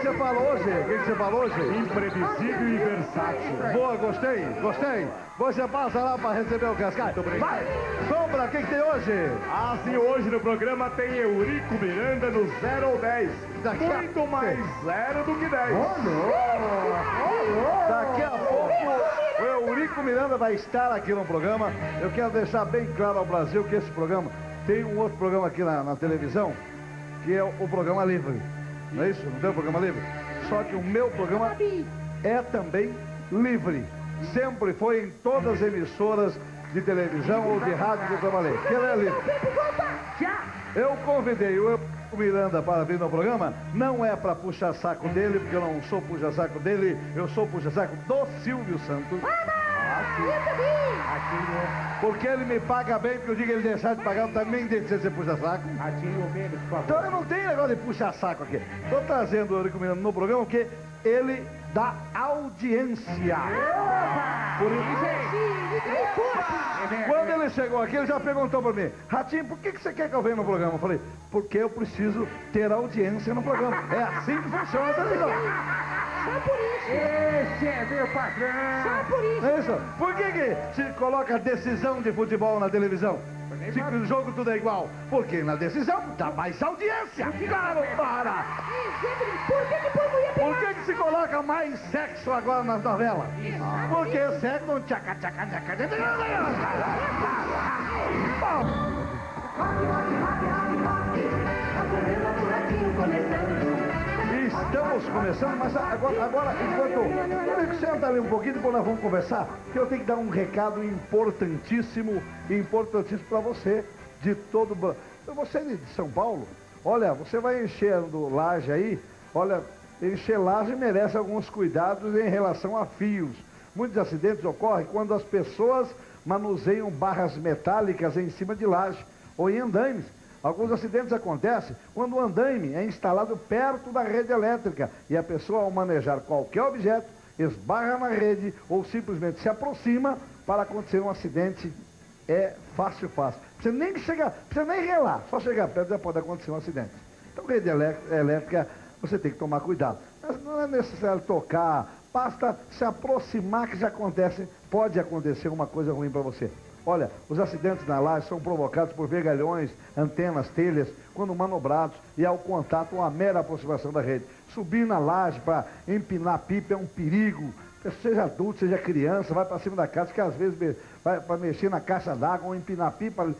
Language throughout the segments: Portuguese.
você falou hoje? O que você falou hoje? Imprevisível e versátil. Boa, gostei. Você passa lá para receber o Cascai. Vai! Sombra, o que tem hoje? Ah, sim, hoje no programa tem Eurico Miranda no 0 ou 10. Muito mais 0 do que 10. Daqui a pouco o Eurico Miranda vai estar aqui no programa. Eu quero deixar bem claro ao Brasil que esse programa tem um outro programa aqui na televisão, que é o programa Livre. Não é isso? Não tem o programa Livre? Só que o meu programa é também livre. Sempre foi em todas as emissoras de televisão ou de rádio que eu trabalhei. Que ele é livre. Eu convidei o Miranda para vir no programa, não é para puxar saco dele, porque eu não sou puxa-saco dele, eu sou puxa-saco do Silvio Santos. Porque ele me paga bem, porque o dia que ele deixar de pagar, eu também deixo de ser puxa-saco. Então eu não tenho negócio de puxar-saco aqui. Estou trazendo o Eurico Miranda no programa porque ele dá audiência. Por isso, quando ele chegou aqui, ele já perguntou para mim: Ratinho, por que você quer que eu venha no programa? Eu falei: porque eu preciso ter audiência no programa. É assim que funciona a televisão. Só por isso. Esse é meu patrão. Só por isso. É isso. Por que se coloca decisão de futebol na televisão? Se o jogo tudo é igual. Porque na decisão dá mais audiência. Claro, para. Por que se coloca mais sexo agora nas novelas? Porque sexo não tchaca, tchaca, tchaca, Estamos começando, mas agora enquanto... Senta ali um pouquinho, depois nós vamos conversar, que eu tenho que dar um recado importantíssimo para você, de todo... Você de São Paulo, olha, você vai enchendo laje aí, olha, encher laje merece alguns cuidados em relação a fios. Muitos acidentes ocorrem quando as pessoas manuseiam barras metálicas em cima de laje ou em andaimes. Alguns acidentes acontecem quando o andaime é instalado perto da rede elétrica e a pessoa, ao manejar qualquer objeto, esbarra na rede ou simplesmente se aproxima para acontecer um acidente. É fácil. Você nem relar, só chegar perto já pode acontecer um acidente. Então, rede elétrica, você tem que tomar cuidado. Mas não é necessário tocar, basta se aproximar que já pode acontecer uma coisa ruim para você. Olha, os acidentes na laje são provocados por vergalhões, antenas, telhas, quando manobrados e ao contato uma mera aproximação da rede. Subir na laje para empinar pipa é um perigo. Seja adulto, seja criança, vai para cima da casa, que às vezes vai para mexer na caixa d'água ou empinar pipa.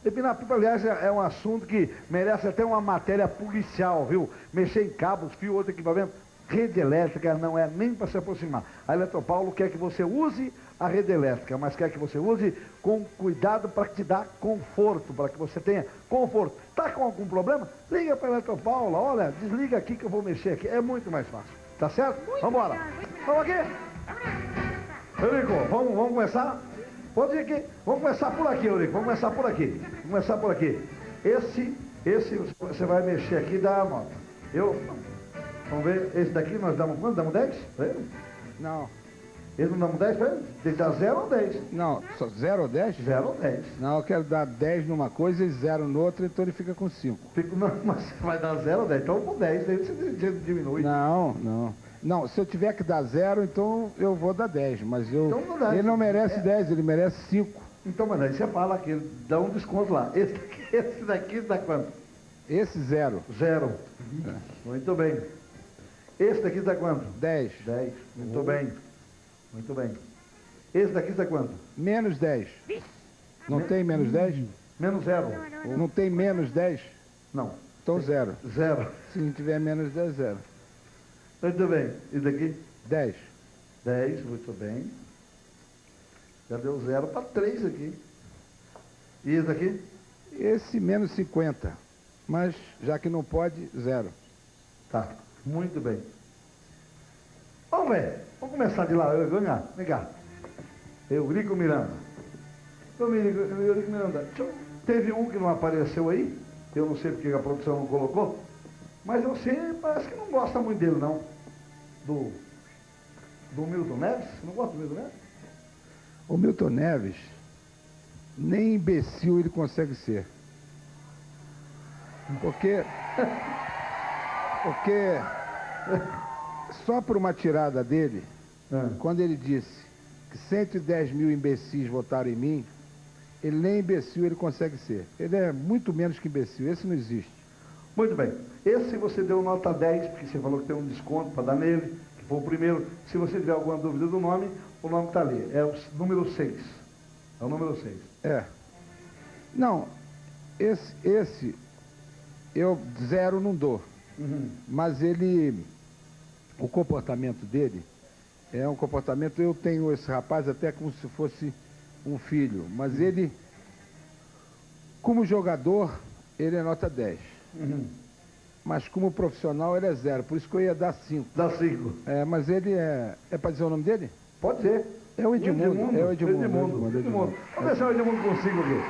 Empinar pipa, aliás, é um assunto que merece até uma matéria policial, viu? Mexer em cabos, fio, outro equipamento. Rede elétrica não é nem para se aproximar. A Eletropaulo quer que você use a rede elétrica, mas quer que você use com cuidado para te dar conforto, para que você tenha conforto. Está com algum problema? Liga para a Eletropaulo, olha, desliga aqui que eu vou mexer aqui. É muito mais fácil. Tá certo? Vamos embora. Vamos aqui. Eurico, vamos começar? Pode ir aqui. Vamos começar por aqui, Eurico. Vamos começar por aqui. Esse você vai mexer aqui e dar a nota. Vamos ver, esse daqui nós damos quanto? Damos 10? Não. Ele não damos 10 para ele? Tem que dar 0 ou 10? Não, só 0 ou 10? 0 ou 10. Não, eu quero dar 10 numa coisa e 0 noutra, então ele fica com 5. Não, mas você vai dar 0 ou 10, então com 10, aí você diminui. Não, se eu tiver que dar 0, então eu vou dar 10, mas então não dá, ele não merece 10, ele merece 5. Então, mas aí você fala que ele dá um desconto lá. Esse daqui dá quanto? Esse 0. 0. Muito bem. Esse daqui dá quanto? 10. 10. Muito bem. Muito bem. Esse daqui dá quanto? Menos 10. Não tem menos 10? Menos 0. Não tem menos 10? Não. Então 0. 0. Se não tiver menos 10, 0. Muito bem. E daqui? 10. 10, muito bem. Já deu 0 para 3 aqui. E esse daqui? Esse menos 50. Mas já que não pode, 0. Tá. Muito bem. Vamos ver. Vamos começar de lá. Vem cá. Eurico Miranda. Eurico Miranda. Teve um que não apareceu aí. Eu não sei porque a produção não colocou. Mas você parece que não gosta muito dele, não. Do Milton Neves? Você não gosta do Milton Neves? O Milton Neves, nem imbecil ele consegue ser. Porque Só por uma tirada dele, quando ele disse que 110 mil imbecis votaram em mim, ele nem imbecil ele consegue ser. Ele é muito menos que imbecil, esse não existe. Muito bem. Esse você deu nota 10, porque você falou que tem um desconto para dar nele, que foi o primeiro. Se você tiver alguma dúvida do nome, o nome está ali. É o número 6. É o número 6. É. Não, esse eu 0 não dou. Mas ele, o comportamento dele é um comportamento, eu tenho esse rapaz até como se fosse um filho, mas ele, como jogador, ele é nota 10. Mas como profissional ele é 0, por isso que eu ia dar 5. Dá 5. É, mas ele é para dizer o nome dele? Pode ser. É o Edmundo. É o Edmundo. Vamos deixar o Edmundo consigo aqui.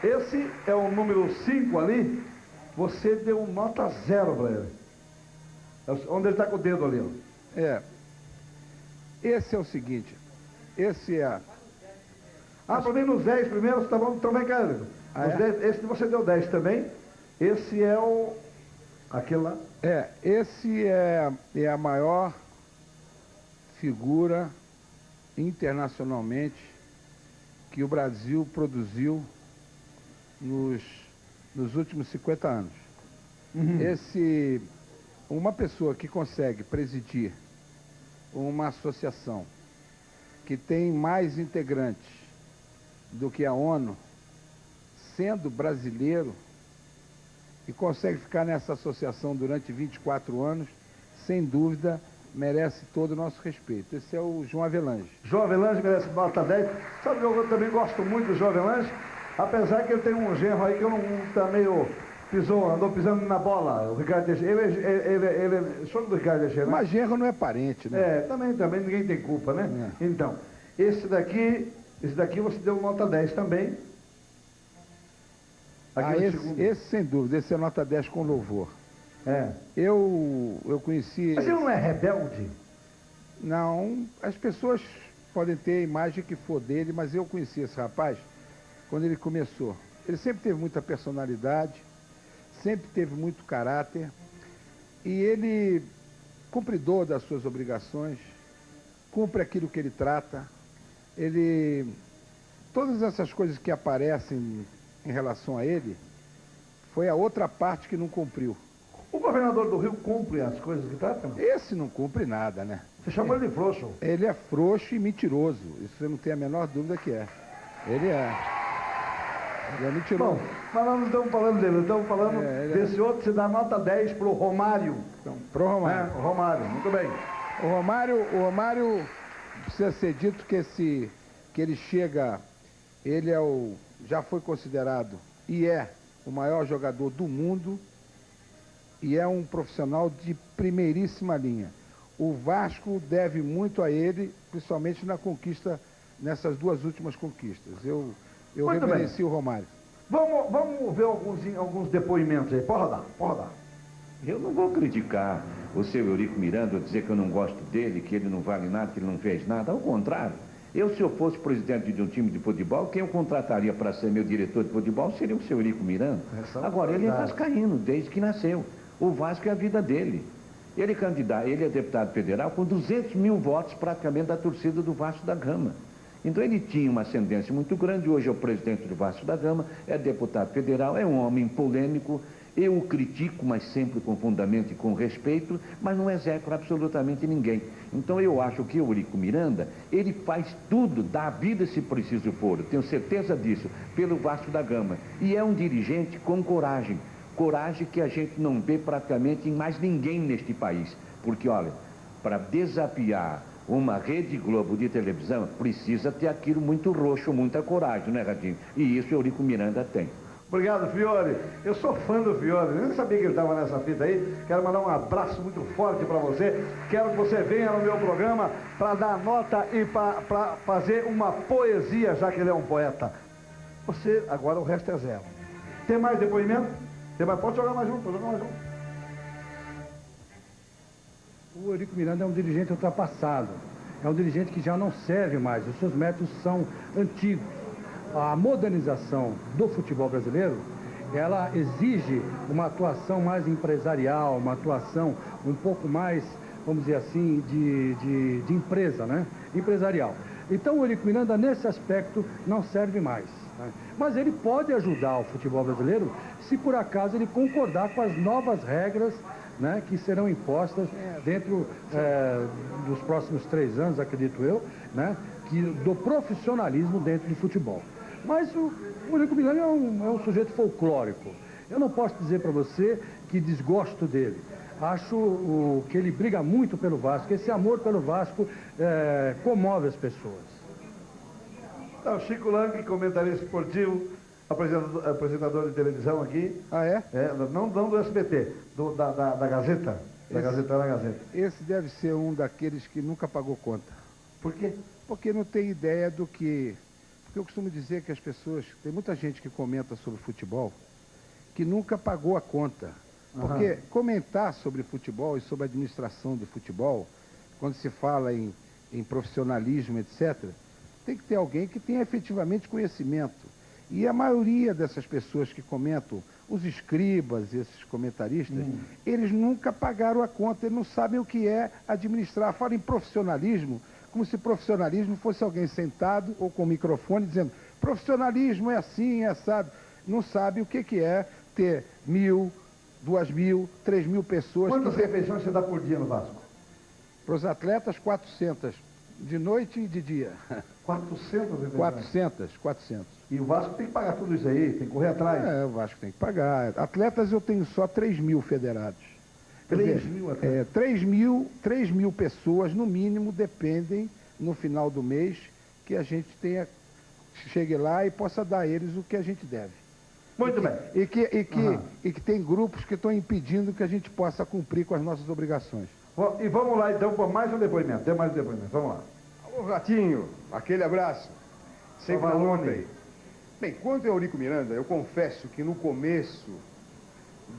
Esse é o número 5 ali. Você deu nota 0 para ele. Onde ele está com o dedo ali, ó. É. Esse é o seguinte. Esse é... Para mim nos 10 primeiros, tá bom? Então vem cá, Edmundo. Esse você deu 10 também. Esse é o... aquele lá. Esse é a maior figura internacionalmente que o Brasil produziu nos últimos 50 anos. Uma pessoa que consegue presidir uma associação que tem mais integrantes do que a ONU, sendo brasileiro, e consegue ficar nessa associação durante 24 anos, sem dúvida, merece todo o nosso respeito. Esse é o João Avelange. João Avelange merece nota 10. Sabe que eu também gosto muito do João Avelange, apesar que ele tem um genro aí que eu não tá meio... andou pisando na bola, o Ricardo Teixeira. Ele é só do Ricardo Teixeira, né? Mas genro não é parente, né? Também ninguém tem culpa, né? Então, esse daqui você deu nota 10 também. Esse sem dúvida, esse é nota 10 com louvor. Eu conheci... Mas ele não é rebelde? Não, as pessoas podem ter a imagem que for dele, mas eu conheci esse rapaz quando ele começou. Ele sempre teve muita personalidade, sempre teve muito caráter, e ele, cumpridor das suas obrigações, cumpre aquilo que ele trata, todas essas coisas que aparecem em relação a ele, foi a outra parte que não cumpriu. O governador do Rio cumpre as coisas que trata? Esse não cumpre nada, né? Você chamou ele de frouxo? Ele é frouxo e mentiroso, isso você não tem a menor dúvida que é. Ele é mentiroso. Bom, mas nós não estamos falando dele, estamos falando desse outro, você dá nota 10 pro Romário. Então, pro Romário. O Romário, muito bem. O Romário precisa ser dito que ele chega, já foi considerado e é o maior jogador do mundo e é um profissional de primeiríssima linha. O Vasco deve muito a ele, principalmente nessas duas últimas conquistas. Eu reverencio o Romário. Vamos ver alguns depoimentos aí. Pode rodar. Eu não vou criticar o seu Eurico Miranda, ou dizer que eu não gosto dele, que ele não vale nada, que ele não fez nada. Ao contrário. Se eu fosse presidente de um time de futebol, quem eu contrataria para ser meu diretor de futebol seria o seu Eurico Miranda. Agora, ele é vascaíno desde que nasceu. O Vasco é a vida dele. Ele é deputado federal com 200 mil votos praticamente da torcida do Vasco da Gama. Então ele tinha uma ascendência muito grande, hoje é o presidente do Vasco da Gama, é deputado federal, é um homem polêmico, eu o critico, mas sempre com fundamento e com respeito, mas não execro absolutamente ninguém. Então eu acho que o Eurico Miranda, ele faz tudo, dá a vida se preciso for, eu tenho certeza disso, pelo Vasco da Gama. E é um dirigente com coragem que a gente não vê praticamente em mais ninguém neste país. Porque, olha, para desafiar uma Rede Globo de televisão, precisa ter aquilo muito roxo, muita coragem, né, Radinho? E isso o Eurico Miranda tem. Obrigado, Fiore. Eu sou fã do Fiore, eu nem sabia que ele estava nessa fita aí. Quero mandar um abraço muito forte para você. Quero que você venha no meu programa para dar nota e para fazer uma poesia, já que ele é um poeta. Você, agora o resto é 0. Tem mais depoimento? Pode jogar mais um, O Eurico Miranda é um dirigente ultrapassado, é um dirigente que já não serve mais, os seus métodos são antigos. A modernização do futebol brasileiro ela exige uma atuação mais empresarial, uma atuação um pouco mais, vamos dizer assim, de empresa, né? Empresarial. Então o Eurico Miranda, nesse aspecto, não serve mais, né? Mas ele pode ajudar o futebol brasileiro se por acaso ele concordar com as novas regras, né, que serão impostas dentro dos próximos 3 anos, acredito eu, né, do profissionalismo dentro do futebol. Mas o Eurico Miranda é um sujeito folclórico. Eu não posso dizer para você que desgosto dele. Acho que ele briga muito pelo Vasco. Esse amor pelo Vasco comove as pessoas. Então, Chico Lang, comentarista esportivo, apresentador de televisão aqui. Ah, é? Não do SBT, da Gazeta. Da Gazeta. Esse deve ser um daqueles que nunca pagou conta. Por quê? Porque não tem ideia do que... Porque eu costumo dizer que as pessoas... Tem muita gente que comenta sobre futebol que nunca pagou a conta. Porque comentar sobre futebol e sobre a administração do futebol, quando se fala em profissionalismo, etc., tem que ter alguém que tenha efetivamente conhecimento. E a maioria dessas pessoas que comentam, os escribas, esses comentaristas, eles nunca pagaram a conta, eles não sabem o que é administrar. Fala em profissionalismo, como se profissionalismo fosse alguém sentado ou com o microfone dizendo profissionalismo é assim, é assado. Não sabe o que é ter 1.000, 2.000, 3.000 pessoas. Quantas refeições você dá por dia no Vasco? Para os atletas, 400. De noite e de dia. 400 refeições? 400. E o Vasco tem que pagar tudo isso aí, tem que correr atrás. O Vasco tem que pagar. Atletas eu tenho só 3.000 federados. 3.000 atletas? 3.000 pessoas, no mínimo, dependem, no final do mês, que a gente chegue lá e possa dar a eles o que a gente deve. Muito bem. E que tem grupos que estão impedindo que a gente possa cumprir com as nossas obrigações. E vamos lá, então, para mais um depoimento. Tem mais um depoimento. Vamos lá. Alô, Ratinho. Aquele abraço. Sempre na luta aí. Bem, quanto ao Eurico Miranda, eu confesso que no começo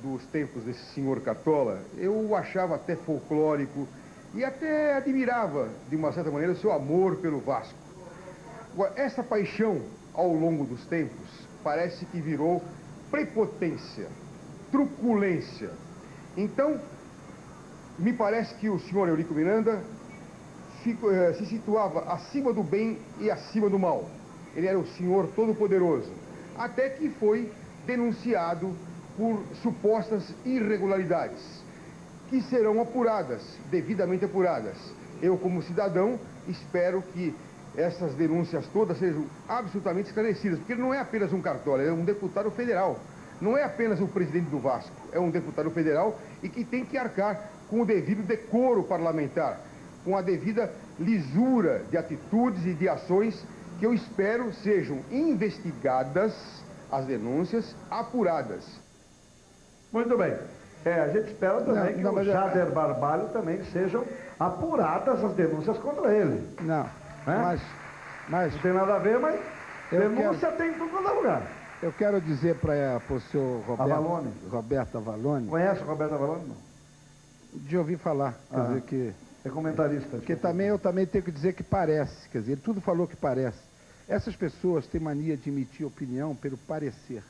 dos tempos desse senhor Cartola, eu o achava até folclórico e até admirava, de uma certa maneira, o seu amor pelo Vasco. Agora, essa paixão, ao longo dos tempos, parece que virou prepotência, truculência. Então, me parece que o senhor Eurico Miranda se situava acima do bem e acima do mal. Ele era o senhor todo-poderoso, até que foi denunciado por supostas irregularidades, que serão apuradas, devidamente apuradas. Eu, como cidadão, espero que essas denúncias todas sejam absolutamente esclarecidas, porque ele não é apenas um Cartola, ele é um deputado federal. Não é apenas o presidente do Vasco, é um deputado federal e que tem que arcar com o devido decoro parlamentar, com a devida lisura de atitudes e de ações que eu espero sejam investigadas, as denúncias apuradas. Muito bem. A gente espera também que o Jader Barbalho também sejam apuradas as denúncias contra ele. Não, mas não tem nada a ver, mas denúncia tem em todo lugar. Eu quero dizer para o senhor Roberto Avalone. Conhece o Roberto Avalone? Não? De ouvir falar, quer dizer que... É comentarista. Porque eu também tenho que dizer que parece, quer dizer, ele tudo falou que parece. Essas pessoas têm mania de emitir opinião pelo parecer.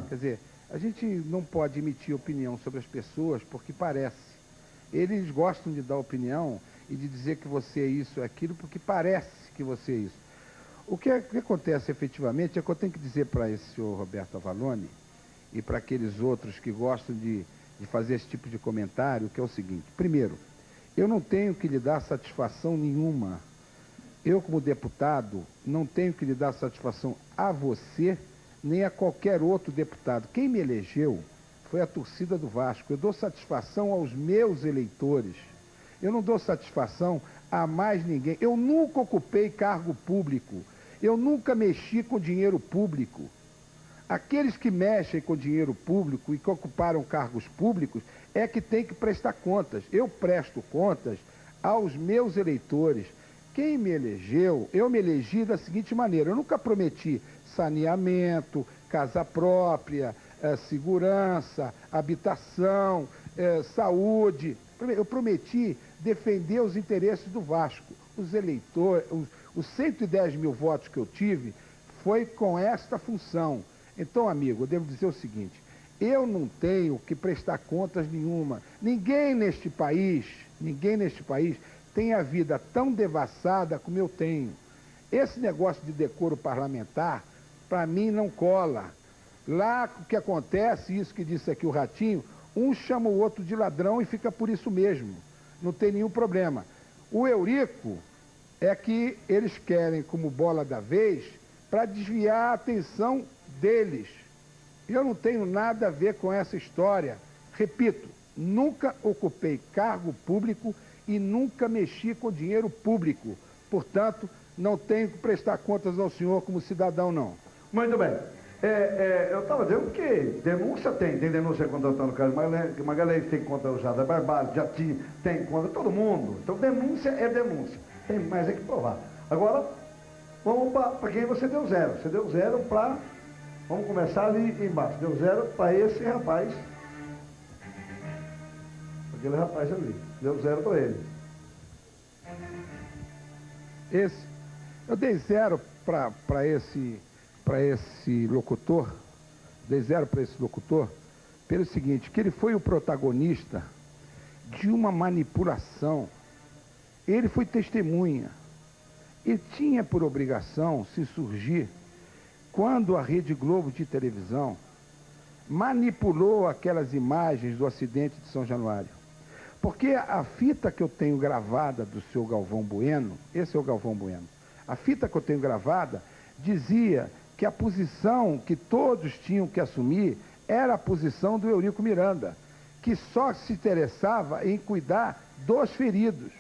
Quer dizer, a gente não pode emitir opinião sobre as pessoas porque parece. Eles gostam de dar opinião e de dizer que você é isso ou aquilo porque parece que você é isso. O que acontece efetivamente é que eu tenho que dizer para esse senhor Roberto Avalone e para aqueles outros que gostam de fazer esse tipo de comentário, que é o seguinte. Primeiro, eu não tenho que lhe dar satisfação nenhuma. Eu, como deputado, não tenho que lhe dar satisfação a você, nem a qualquer outro deputado. Quem me elegeu foi a torcida do Vasco. Eu dou satisfação aos meus eleitores. Eu não dou satisfação a mais ninguém. Eu nunca ocupei cargo público. Eu nunca mexi com dinheiro público. Aqueles que mexem com dinheiro público e que ocuparam cargos públicos é que tem que prestar contas. Eu presto contas aos meus eleitores. Quem me elegeu, eu me elegi da seguinte maneira: eu nunca prometi saneamento, casa própria, segurança, habitação, saúde. Eu prometi defender os interesses do Vasco. Os eleitores, os 110 mil votos que eu tive, foi com esta função. Então, amigo, eu devo dizer o seguinte, eu não tenho que prestar contas nenhuma. Ninguém neste país tem a vida tão devassada como eu tenho. Esse negócio de decoro parlamentar, para mim, não cola. Lá, o que acontece, isso que disse aqui o Ratinho, um chama o outro de ladrão e fica por isso mesmo. Não tem nenhum problema. O Eurico é que eles querem como bola da vez para desviar a atenção deles. Eu não tenho nada a ver com essa história. Repito, nunca ocupei cargo público e nunca mexi com dinheiro público. Portanto, não tenho que prestar contas ao senhor como cidadão, não. Muito bem. Eu estava dizendo que denúncia tem denúncia contra o Antônio Carlos Magalhães, tem contra o Jada Barbalho, já tem contra todo mundo. Então denúncia é denúncia. Tem mais é que provar. Agora, vamos para quem você deu zero. Você deu zero para... Vamos começar ali embaixo. Deu zero para esse rapaz. Aquele rapaz ali. Deu zero para ele. Eu dei zero para esse locutor, pelo seguinte, que ele foi o protagonista de uma manipulação. Ele foi testemunha. Ele tinha por obrigação se surgir quando a Rede Globo de televisão manipulou aquelas imagens do acidente de São Januário. Porque a fita que eu tenho gravada do seu Galvão Bueno, esse é o Galvão Bueno, a fita que eu tenho gravada dizia que a posição que todos tinham que assumir era a posição do Eurico Miranda, que só se interessava em cuidar dos feridos.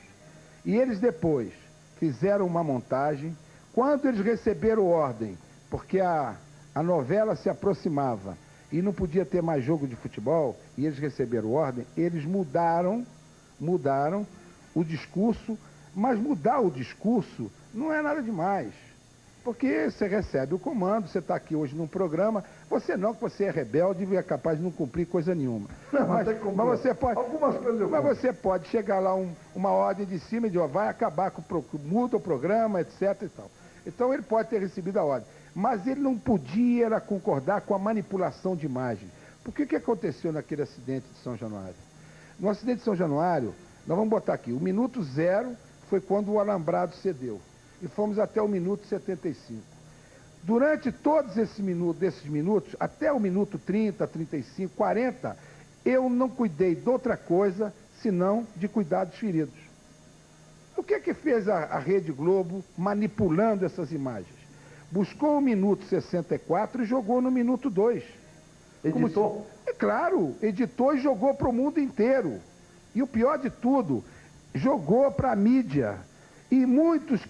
E eles depois fizeram uma montagem. Quando eles receberam ordem, porque a novela se aproximava e não podia ter mais jogo de futebol, e eles receberam ordem, eles mudaram o discurso, mas mudar o discurso não é nada demais. Porque você recebe o comando, você está aqui hoje num programa, você é rebelde e é capaz de não cumprir coisa nenhuma. Não, mas você pode. Algumas coisas mas você pode chegar lá uma ordem de cima e dizer, ó, vai acabar com muda o programa, etc. e tal. Então ele pode ter recebido a ordem. Mas ele não podia concordar com a manipulação de imagem. Porque o que aconteceu naquele acidente de São Januário? No acidente de São Januário, nós vamos botar aqui, o minuto 0 foi quando o alambrado cedeu. E fomos até o minuto 75. Durante todos desses minutos, até o minuto 30, 35, 40, eu não cuidei de outra coisa, senão de cuidar dos feridos. O que fez a Rede Globo manipulando essas imagens? Buscou o minuto 64 e jogou no minuto 2. Editou? É claro, editou e jogou para o mundo inteiro. E o pior de tudo, jogou para a mídia. E muitos,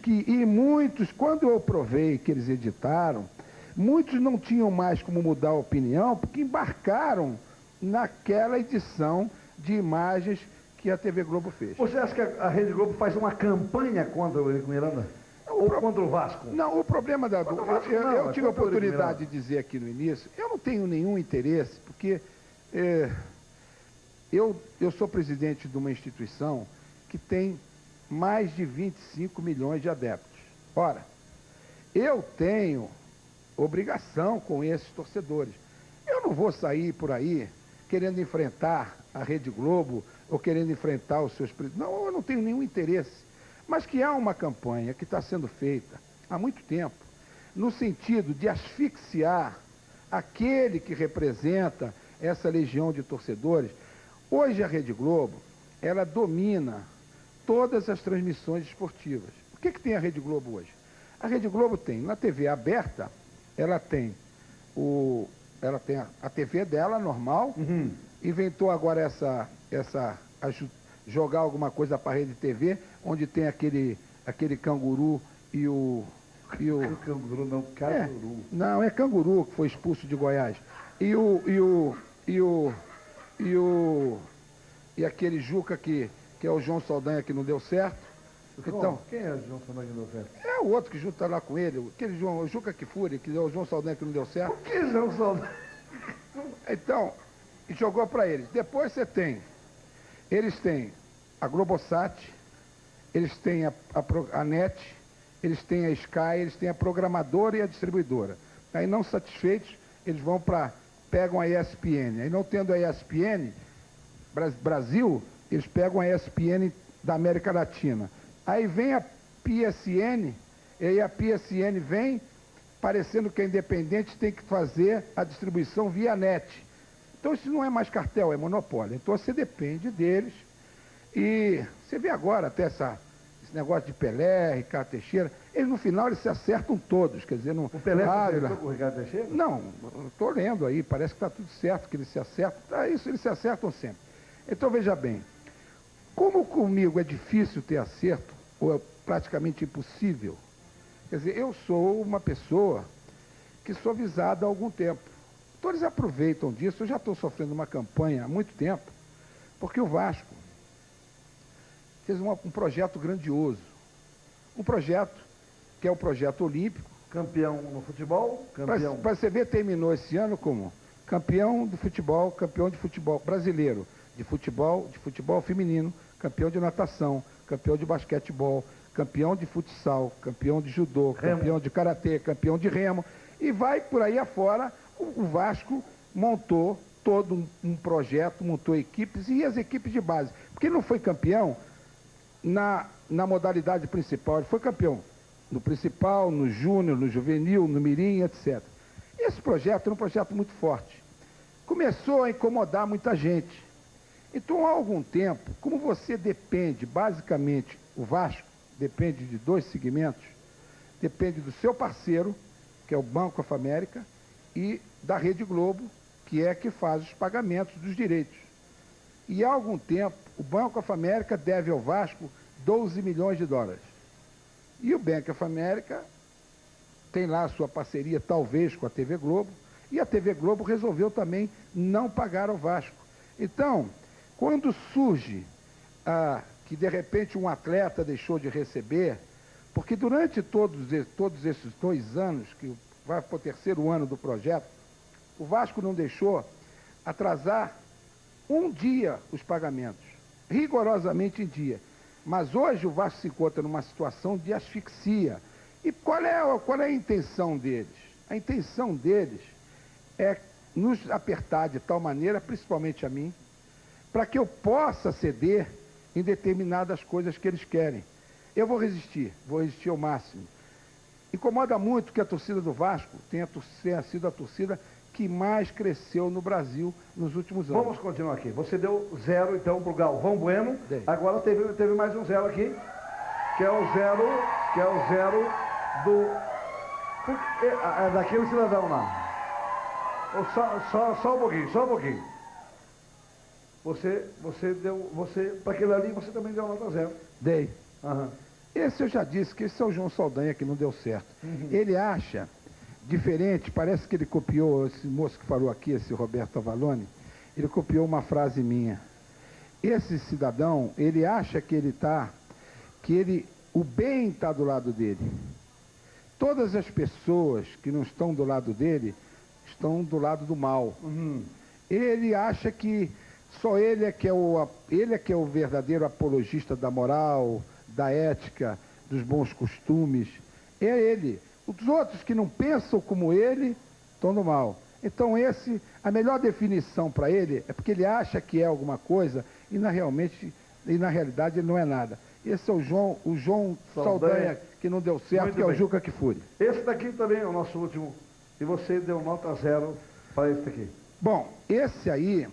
quando eu provei que eles editaram, muitos não tinham mais como mudar a opinião, porque embarcaram naquela edição de imagens que a TV Globo fez. Você acha que a Rede Globo faz uma campanha contra o Eurico Miranda? Ou contra o Vasco? Não, o problema da... Eu tive a oportunidade de dizer aqui no início, eu não tenho nenhum interesse, porque eu sou presidente de uma instituição que tem mais de 25 milhões de adeptos. Ora, eu tenho obrigação com esses torcedores. Eu não vou sair por aí querendo enfrentar a Rede Globo ou querendo enfrentar os seus presidentes. Não, eu não tenho nenhum interesse. Mas que há uma campanha que está sendo feita há muito tempo, no sentido de asfixiar aquele que representa essa legião de torcedores. Hoje a Rede Globo, ela domina todas as transmissões esportivas. O que tem a Rede Globo hoje? A Rede Globo tem, na TV aberta, ela tem a TV dela, normal, inventou agora jogar alguma coisa para a Rede TV, onde tem aquele canguru e o Canguru não, Canguru. Não, é canguru que foi expulso de Goiás. E aquele Juca que é o João Saldanha que não deu certo. Então, quem é o João Saldanha que não deu certo? É o outro que junta lá com ele, aquele o Juca Kfouri, que é o João Saldanha que não deu certo. Por que João Saldanha? Então, jogou para eles. Depois eles têm a Globosat, eles têm a NET, eles têm a Sky, eles têm a programadora e a distribuidora. Aí, não satisfeitos, eles vão pegam a ESPN. Aí não tendo a ESPN Brasil, eles pegam a ESPN da América Latina. Aí vem a PSN, e aí a PSN vem parecendo que a Independente tem que fazer a distribuição via net. Então isso não é mais cartel, é monopólio. Então você depende deles. E você vê agora até esse negócio de Pelé, Ricardo Teixeira, eles no final eles se acertam todos, quer dizer, não... O Pelé acertou com o Ricardo Teixeira? Não, estou lendo aí, parece que está tudo certo, que eles se acertam, isso eles se acertam sempre. Então veja bem, como comigo é difícil ter acerto, ou é praticamente impossível, quer dizer, eu sou uma pessoa que sou visada há algum tempo. Então eles aproveitam disso, eu já estou sofrendo uma campanha há muito tempo, porque o Vasco fez um projeto grandioso. Um projeto que é o projeto olímpico. Campeão no futebol, campeão... Para você ver, terminou esse ano como campeão de futebol brasileiro, de futebol feminino, campeão de natação, campeão de basquetebol, campeão de futsal, campeão de judô, campeão de karatê, campeão de remo, e vai por aí afora. O Vasco montou todo um projeto, montou equipes e as equipes de base. Porque ele não foi campeão na modalidade principal, ele foi campeão no principal, no júnior, no juvenil, no mirim, etc. Esse projeto era um projeto muito forte. Começou a incomodar muita gente. Então, há algum tempo, como você depende, basicamente, o Vasco depende de dois segmentos, depende do seu parceiro, que é o Banco of America, e da Rede Globo, que é que faz os pagamentos dos direitos. E há algum tempo, o Banco of America deve ao Vasco 12 milhões de dólares. E o Banco of America tem lá a sua parceria, talvez, com a TV Globo, e a TV Globo resolveu também não pagar ao Vasco. Então, quando surge que, de repente, um atleta deixou de receber, porque durante todos esses 2 anos, que vai para o 3º ano do projeto, o Vasco não deixou atrasar um dia os pagamentos, rigorosamente em dia. Mas hoje o Vasco se encontra numa situação de asfixia. E qual é a intenção deles? A intenção deles é nos apertar de tal maneira, principalmente a mim, para que eu possa ceder em determinadas coisas que eles querem. Eu vou resistir ao máximo. Incomoda muito que a torcida do Vasco tenha sido a torcida que mais cresceu no Brasil nos últimos anos. Vamos continuar aqui. Você deu 0, então, para o Galvão Bueno. Agora teve mais um 0 aqui, que é o 0 do... É daquele cidadão lá. Só um pouquinho. Para aquele ali, você também deu nota 0. Dei. Aham. Esse eu já disse, que esse é o João Saldanha que não deu certo. Ele acha diferente, parece que ele copiou, esse moço que falou aqui, esse Roberto Avalone, ele copiou uma frase minha. Esse cidadão, ele acha que o bem está do lado dele. Todas as pessoas que não estão do lado dele, estão do lado do mal. Ele acha que só ele é que é o verdadeiro apologista da moral, da ética, dos bons costumes. É ele. Os outros que não pensam como ele estão no mal. Então a melhor definição para ele é porque ele acha que é alguma coisa e na realidade ele não é nada. Esse é o João Saldanha que não deu certo, muito que é o Juca Kfouri. Esse daqui também é o nosso último. E você deu nota 0 para esse daqui. Bom, esse aí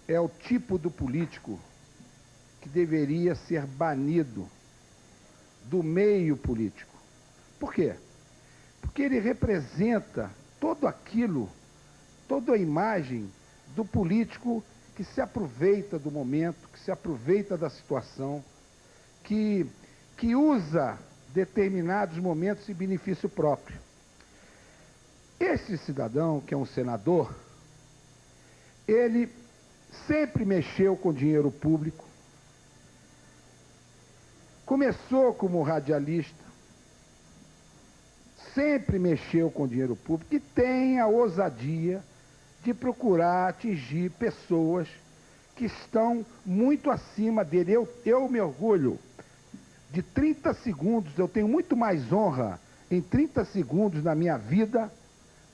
é o tipo do político que deveria ser banido do meio político. Por quê? Porque ele representa toda a imagem do político que se aproveita do momento, que se aproveita da situação, que usa determinados momentos em benefício próprio. Esse cidadão, que é um senador, ele sempre mexeu com dinheiro público, começou como radialista, sempre mexeu com dinheiro público e tem a ousadia de procurar atingir pessoas que estão muito acima dele. Eu me orgulho de 30 segundos, eu tenho muito mais honra em 30 segundos na minha vida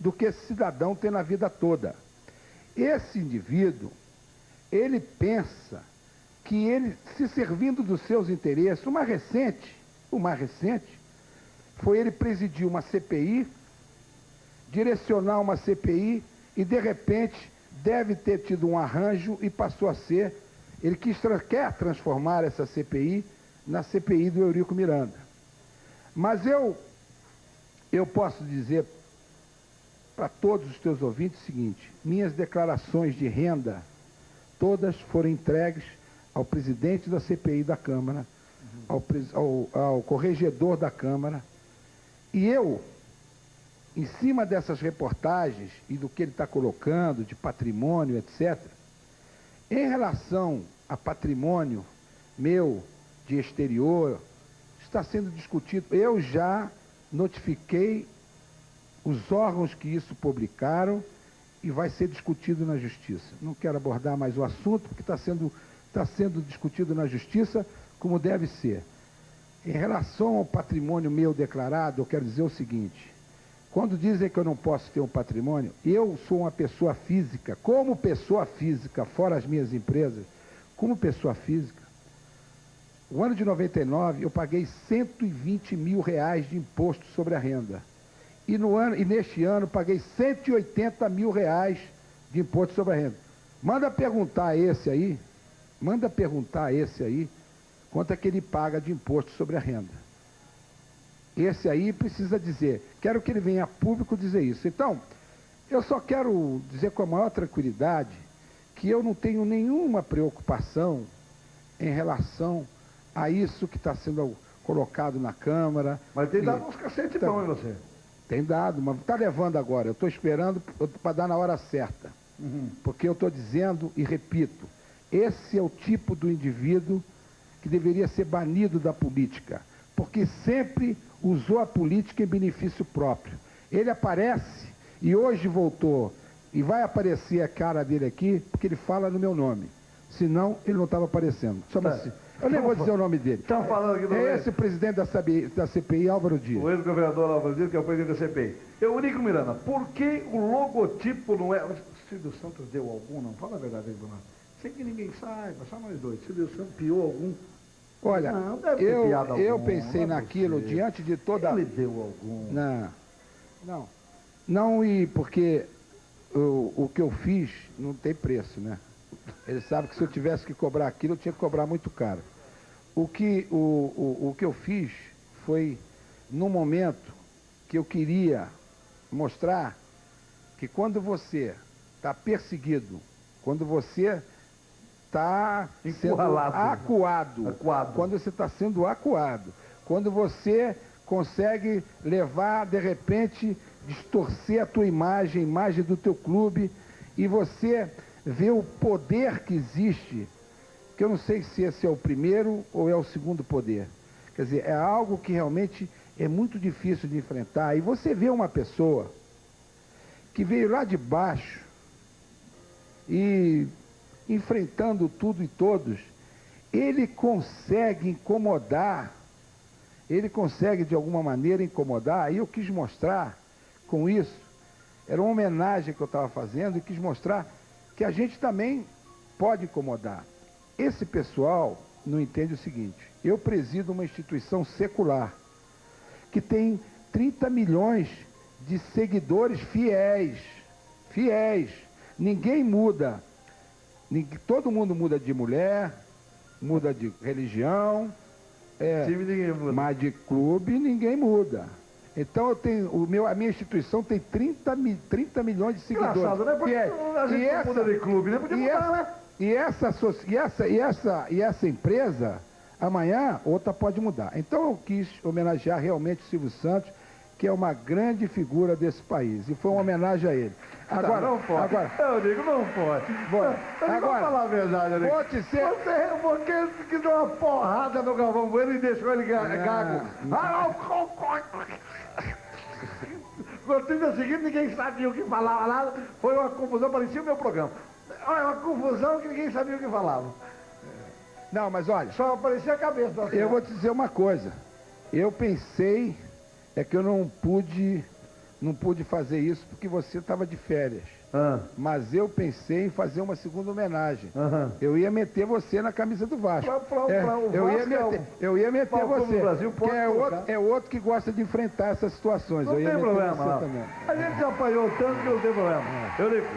do que esse cidadão tem na vida toda. Esse indivíduo, ele pensa que ele, se servindo dos seus interesses, o mais recente, foi ele presidir uma CPI, direcionar uma CPI e, de repente, deve ter tido um arranjo e passou a ser, ele quer transformar essa CPI na CPI do Eurico Miranda. Mas eu posso dizer para todos os teus ouvintes o seguinte: minhas declarações de renda, todas foram entregues ao presidente da CPI da Câmara, ao corregedor da Câmara, e eu, em cima dessas reportagens e do que ele está colocando, de patrimônio, etc., em relação a patrimônio meu, de exterior, está sendo discutido. Eu já notifiquei os órgãos que isso publicaram e vai ser discutido na Justiça. Não quero abordar mais o assunto, porque está sendo discutido na Justiça como deve ser. Em relação ao patrimônio meu declarado, eu quero dizer o seguinte: quando dizem que eu não posso ter um patrimônio, eu sou uma pessoa física, como pessoa física, fora as minhas empresas, como pessoa física, o ano de 99 eu paguei 120 mil reais de imposto sobre a renda. E neste ano paguei 180 mil reais de imposto sobre a renda. Manda perguntar a esse aí quanto é que ele paga de imposto sobre a renda. Esse aí precisa dizer, quero que ele venha a público dizer isso. Então, eu só quero dizer com a maior tranquilidade que eu não tenho nenhuma preocupação em relação a isso que está sendo colocado na Câmara. Mas tem dado uns cacete bom em você. Tem dado, mas está levando agora. Eu estou esperando para dar na hora certa. Porque eu estou dizendo e repito, esse é o tipo do indivíduo que deveria ser banido da política, porque sempre usou a política em benefício próprio. Ele aparece e hoje voltou, e vai aparecer a cara dele aqui, porque ele fala no meu nome. Senão, ele não estava aparecendo. Chama-se. Eu nem vou dizer o nome dele. Estão falando aqui do esse o presidente da CPI, Álvaro Dias. O ex-governador Álvaro Dias, que é o presidente da CPI. Eurico Miranda, por que o logotipo não é... O Silvio Santos deu algum, não? Fala a verdade aí, Bruno. Sem que ninguém saiba, só nós dois. Silvio Santos piou algum? Olha, não, deve ter piado eu algum, pensei não é naquilo você. diante de toda... Ele deu algum. Não, e porque o que eu fiz não tem preço, né? Ele sabe que se eu tivesse que cobrar aquilo, eu tinha que cobrar muito caro. O que eu fiz foi, num momento que eu queria mostrar que quando você está perseguido, quando você está sendo acuado, quando você está sendo acuado, quando você consegue levar, de repente, distorcer a tua imagem, a imagem do teu clube, e você vê o poder que existe, que eu não sei se esse é o primeiro ou é o segundo poder. Quer dizer, é algo que realmente é muito difícil de enfrentar. E você vê uma pessoa que veio lá de baixo e enfrentando tudo e todos, ele consegue incomodar, ele consegue de alguma maneira incomodar, e eu quis mostrar com isso, era uma homenagem que eu estava fazendo, e quis mostrar que a gente também pode incomodar. Esse pessoal não entende o seguinte: eu presido uma instituição secular que tem 30 milhões de seguidores fiéis. Ninguém muda. Todo mundo muda de mulher, muda de religião, mas de clube ninguém muda. Então eu tenho, a minha instituição tem 30 milhões de seguidores. Engraçado, né? Porque a gente não muda de clube, né? Podia mudar, né? E essa empresa, amanhã, outra pode mudar. Então eu quis homenagear realmente o Silvio Santos, que é uma grande figura desse país. E foi uma homenagem a ele. Agora, não pode. Eu digo, não pode. Vamos falar a verdade, Eurico. Pode ser. Você que deu uma porrada no Galvão Bueno e deixou ele gago. No 30 seguinte, ninguém sabia o que falava lá. Foi uma confusão, parecia o meu programa. Olha, uma confusão que ninguém sabia o que falava. Não, mas olha... Só aparecia a cabeça. Eu vou te dizer uma coisa. Eu pensei, é que eu não pude não pude fazer isso porque você estava de férias. Mas eu pensei em fazer uma segunda homenagem. Eu ia meter você na camisa do Vasco. Eu ia meter você, Brasil, que é outro que gosta de enfrentar essas situações. Não eu ia tem meter problema, você não. também. A gente já apanhou tanto que não tem problema. Eurico,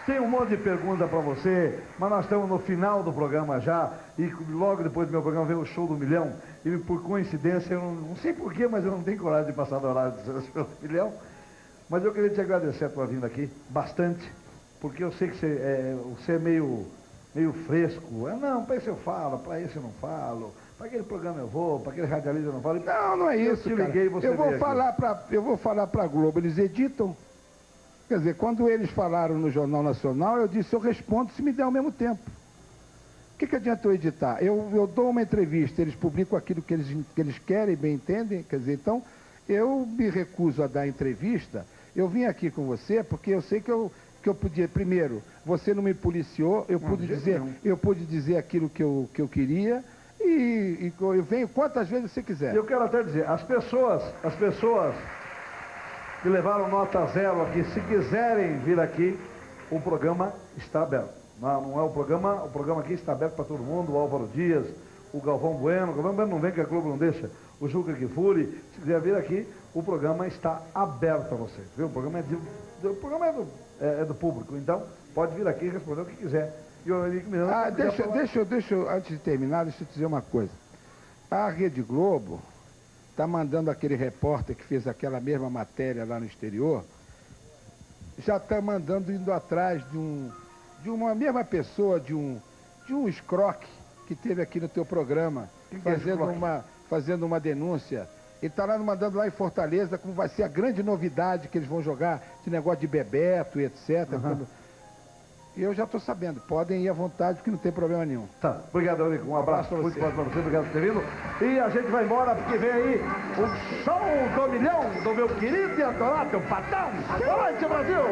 tem um monte de pergunta para você, mas nós estamos no final do programa já, e logo depois do meu programa vem o Show do Milhão, e por coincidência, eu não sei porquê, mas eu não tenho coragem de passar do horário do Show do Milhão, mas eu queria te agradecer a tua vinda aqui, bastante, porque eu sei que você é meio fresco. Não, para esse eu falo, para esse eu não falo, para aquele programa eu vou, para aquele radialista eu não falo. Não é isso, eu te liguei, cara. Você eu vou falar para a Globo, eles editam. Quer dizer, quando eles falaram no Jornal Nacional, eu disse, eu respondo se me der ao mesmo tempo. O que adianta eu editar? Eu dou uma entrevista, eles publicam aquilo que eles querem, bem entendem, quer dizer, então, eu me recuso a dar entrevista. Eu vim aqui com você porque eu sei que eu podia, primeiro, você não me policiou, eu pude dizer aquilo que eu queria e eu venho quantas vezes você quiser. Eu quero até dizer, as pessoas que levaram nota 0 aqui, se quiserem vir aqui, o programa está aberto. Não é o programa aqui está aberto para todo mundo, o Álvaro Dias, o Galvão Bueno, não vem que a Globo não deixa, o Juca Kfouri, se quiser vir aqui, o programa está aberto a vocês, viu? O programa é do público, então pode vir aqui e responder o que quiser. E o Eurico Miranda... Deixa eu, antes de terminar, deixa eu te dizer uma coisa. A Rede Globo está mandando aquele repórter que fez aquela mesma matéria lá no exterior, já está mandando, indo atrás de uma mesma pessoa, de um escroque que teve aqui no teu programa, fazendo uma denúncia. Ele está lá mandando lá em Fortaleza, como vai ser a grande novidade que eles vão jogar, esse negócio de Bebeto e etc. E eu já estou sabendo, podem ir à vontade, porque não tem problema nenhum. Tá, obrigado, Eurico. Um abraço muito forte para você, obrigado por ter vindo. E a gente vai embora, porque vem aí o Show do Milhão do meu querido e adorado Patão. Boa noite, Brasil!